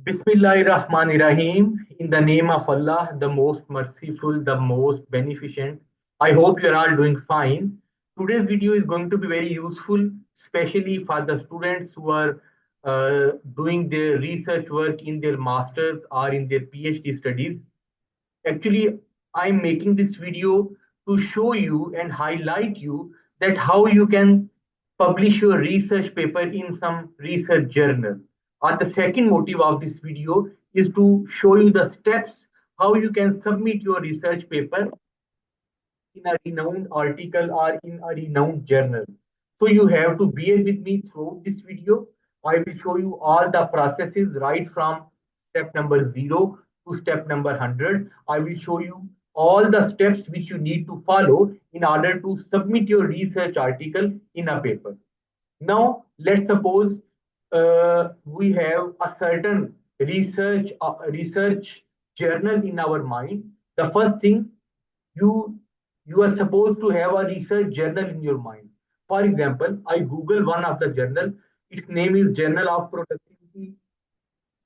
Bismillahirrahmanirrahim. In the name of Allah, the most merciful, the most beneficent. I hope you're all doing fine. Today's video is going to be very useful, especially for the students who are doing their research work in their masters or in their PhD studies. Actually, I'm making this video to show you and highlight you that how you can publish your research paper in some research journal. Or the second motive of this video is to show you the steps how you can submit your research paper in a renowned article or in a renowned journal. So you have to bear with me throughout this video. I will show you all the processes right from step number 0 to step number 100. I will show you all the steps which you need to follow in order to submit your research article in a paper. Now, let's suppose we have a certain research journal in our mind. The first thing you you are supposed to have a research journal in your mind. For example, I Google one of the journal. Its name is Journal of Productivity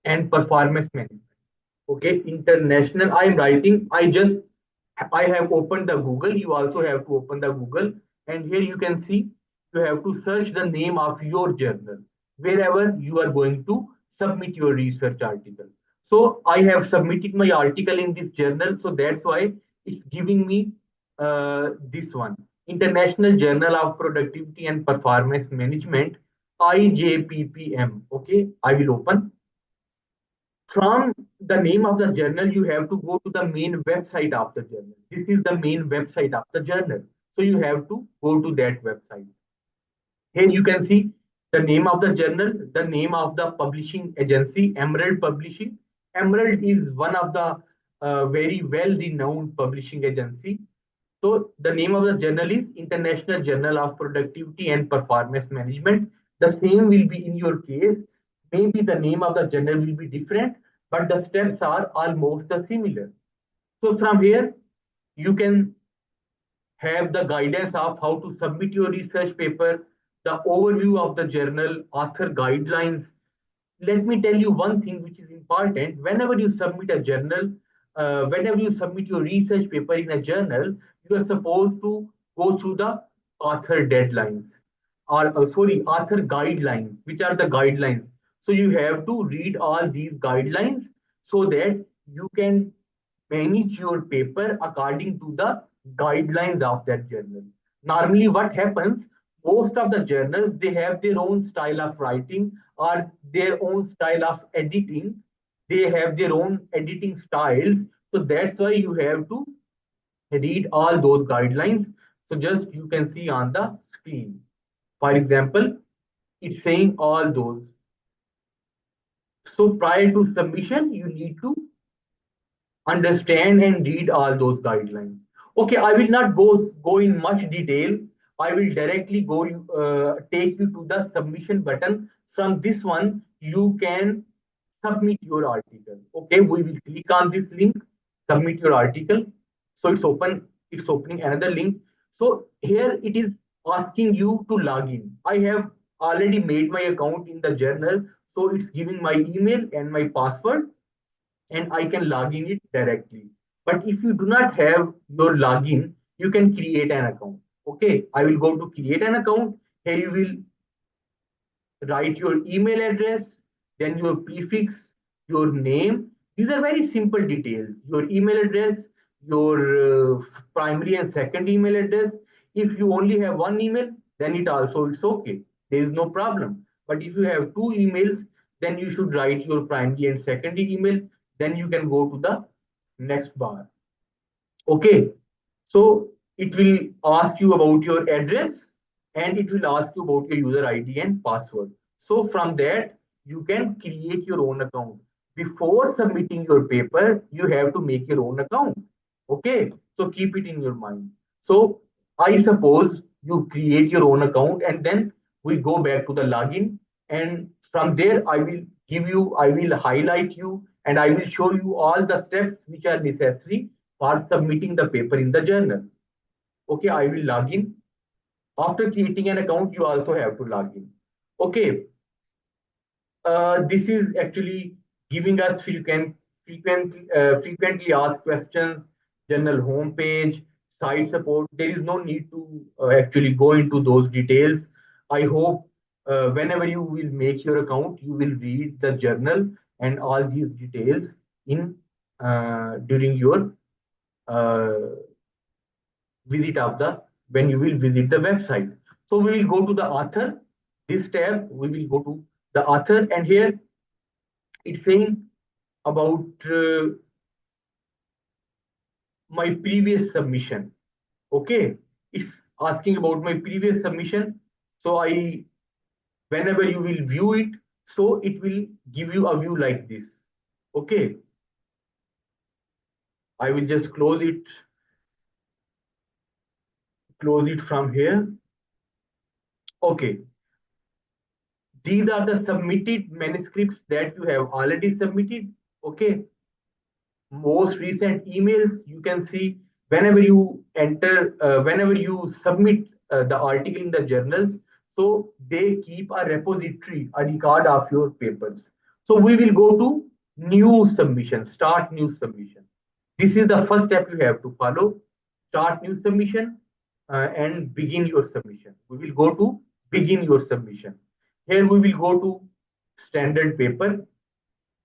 and Performance Management. Okay, international. I am writing. I have opened the Google. You also have to open the Google, and here you can see you have to search the name of your journal wherever you are going to submit your research article. So I have submitted my article in this journal, so that's why it's giving me this one, International Journal of Productivity and Performance Management, IJPPM. Okay, I will open. From the name of the journal, you have to go to the main website of the journal. This is the main website of the journal. So you have to go to that website. Here you can see the name of the journal, the name of the publishing agency, Emerald Publishing. Emerald is one of the very well-renowned publishing agency. So the name of the journal is International Journal of Productivity and Performance Management. The same will be in your case. Maybe the name of the journal will be different, but the steps are almost the similar. So from here, you can have the guidance of how to submit your research paper, the overview of the journal, author guidelines. Let me tell you one thing which is important. Whenever you submit a journal, whenever you submit your research paper in a journal, you are supposed to go through the author deadlines or author guidelines. Which are the guidelines? So you have to read all these guidelines so that you can manage your paper according to the guidelines of that journal. Normally, what happens, most of the journals, they have their own style of writing or their own style of editing. They have their own editing styles. So that's why you have to read all those guidelines. So just you can see on the screen. For example, it's saying all those. So prior to submission, you need to understand and read all those guidelines. Okay, I will not go in much detail. I will directly go take you to the submission button. From this one, you can submit your article. Okay, we will click on this link, submit your article. So it's open. It's opening another link. So here it is asking you to log in. I have already made my account in the journal, so it's giving my email and my password and I can log in it directly. But if you do not have your login, you can create an account. Okay, I will go to create an account. Here you will write your email address, then your prefix, your name. These are very simple details. Your email address, your primary and second email address. If you only have one email, then it's okay. There is no problem. But if you have two emails, then you should write your primary and secondary email. Then you can go to the next bar. Okay. So it will ask you about your address and it will ask you about your user ID and password. So from that, you can create your own account. Before submitting your paper, you have to make your own account. Okay. So keep it in your mind. So I suppose you create your own account and then we go back to the login. And from there, I will highlight you and I will show you all the steps which are necessary for submitting the paper in the journal. Okay, I will log in. After creating an account, you also have to log in. Okay, this is actually giving us frequently asked questions, journal homepage, site support. There is no need to actually go into those details. I hope whenever you will make your account, you will read the journal and all these details in during your uh, visit of the when you will visit the website. So we will go to the author. This tab we will go to the author, and here it's saying about my previous submission. Okay, it's asking about my previous submission. So I, whenever you will view it, so it will give you a view like this. Okay, I will just close it from here. Okay, these are the submitted manuscripts that you have already submitted. Okay, most recent emails you can see whenever you enter, whenever you submit the article in the journals, so they keep a repository, a record of your papers. So we will go to new submission, start new submission. This is the first step you have to follow. Start new submission and begin your submission. We will go to begin your submission. Here we will go to standard paper.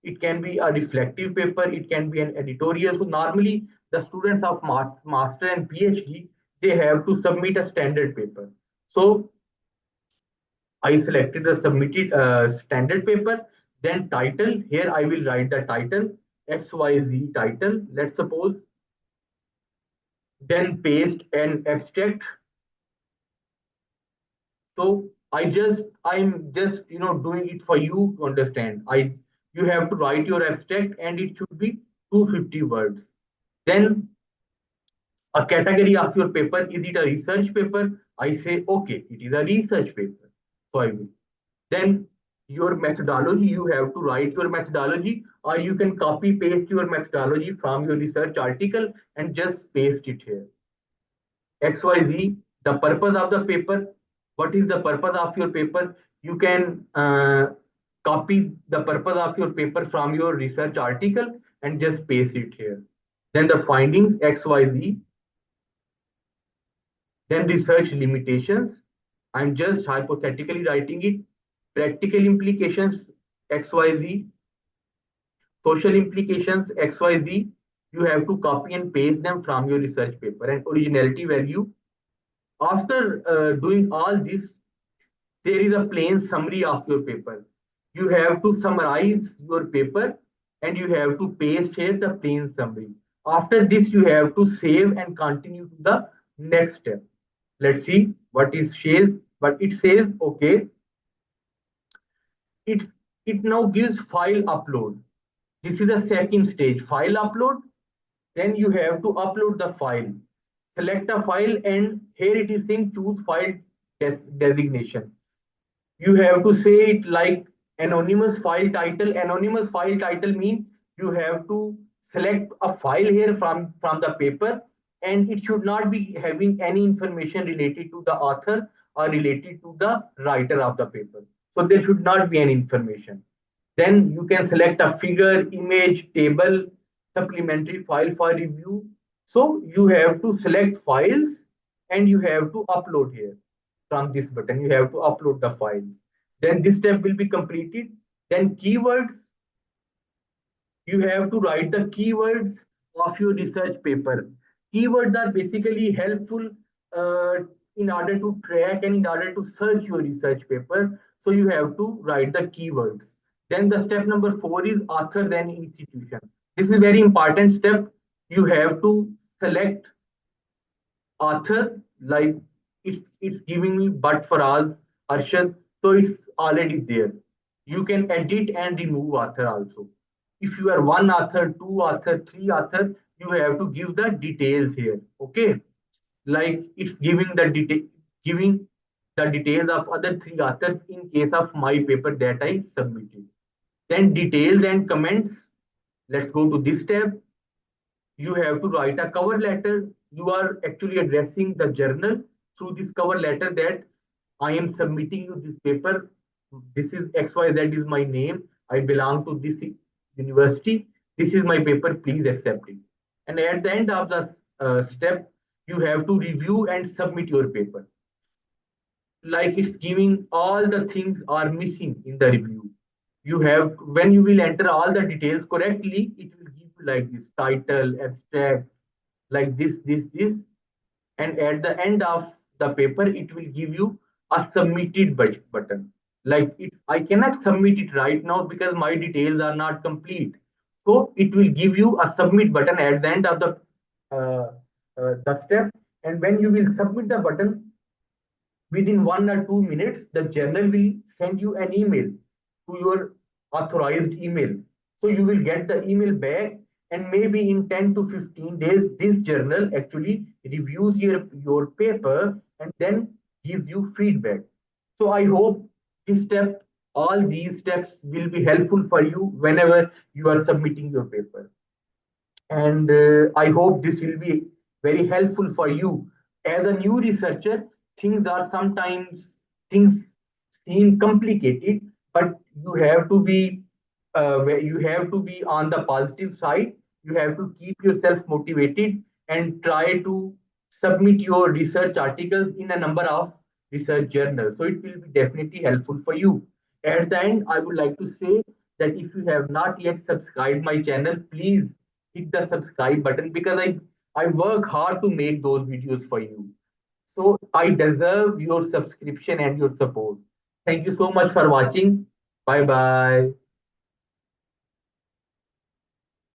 It can be a reflective paper, it can be an editorial. So normally the students of master and PhD, they have to submit a standard paper. So I selected the submitted standard paper. Then title, here I will write the title, XYZ title, let's suppose. Then paste an abstract. So I'm just doing it for you to understand. You have to write your abstract and it should be 250 words. Then a category of your paper, is it a research paper? I say okay, it is a research paper, so I will. Then your methodology, you have to write your methodology, or you can copy paste your methodology from your research article and just paste it here. XYZ, the purpose of the paper. What is the purpose of your paper? You can copy the purpose of your paper from your research article and just paste it here. Then the findings, XYZ. Then research limitations. I'm just hypothetically writing it. Practical implications, XYZ. Social implications, XYZ. You have to copy and paste them from your research paper. And originality value. After doing all this, there is a plain summary of your paper. You have to summarize your paper and you have to paste here the plain summary. After this, you have to save and continue to the next step. Let's see what is says. But it says, okay, it it now gives file upload. This is the second stage, file upload. Then you have to upload the file. Select a file, and here it is saying choose file designation. You have to say it like anonymous file title. Anonymous file title means you have to select a file here from the paper, and it should not be having any information related to the author or related to the writer of the paper. So there should not be any information. Then you can select a figure, image, table, supplementary file for review. So you have to select files and you have to upload here. From this button you have to upload the files. Then this step will be completed. Then keywords, you have to write the keywords of your research paper. Keywords are basically helpful uh, in order to track and in order to search your research paper. So you have to write the keywords. Then the step number 4 is author then institution. This is a very important step. You have to select author, like it's giving me but for all Arshad, so it's already there. You can edit and remove author also. If you are one author, two author, three author, you have to give the details here. Okay, like it's giving the details of other three authors in case of my paper that I submitted. Then details and comments. Let's go to this tab. You have to write a cover letter. You are actually addressing the journal through this cover letter, that I am submitting you this paper. This is XYZ is my name. I belong to this university. This is my paper, please accept it. And at the end of the step, you have to review and submit your paper. Like it's giving all the things are missing in the review. You have, when you will enter all the details correctly, it will give you like this title, abstract, like this, and at the end of the paper it will give you a submitted button. Like it, I cannot submit it right now because my details are not complete, so it will give you a submit button at the end of uh, the step. And when you will submit the button, within 1 or 2 minutes the journal will send you an email to your authorized email. So you will get the email back, and maybe in 10 to 15 days this journal actually reviews your paper and then gives you feedback. So I hope this step, all these steps will be helpful for you whenever you are submitting your paper. And I hope this will be very helpful for you. As a new researcher, things are sometimes, things seem complicated, but you have to be you have to be on the positive side. You have to keep yourself motivated and try to submit your research articles in a number of research journals, so it will be definitely helpful for you. At the end, I would like to say that if you have not yet subscribed my channel, please hit the subscribe button, because I work hard to make those videos for you. So I deserve your subscription and your support. Thank you so much for watching. Bye bye.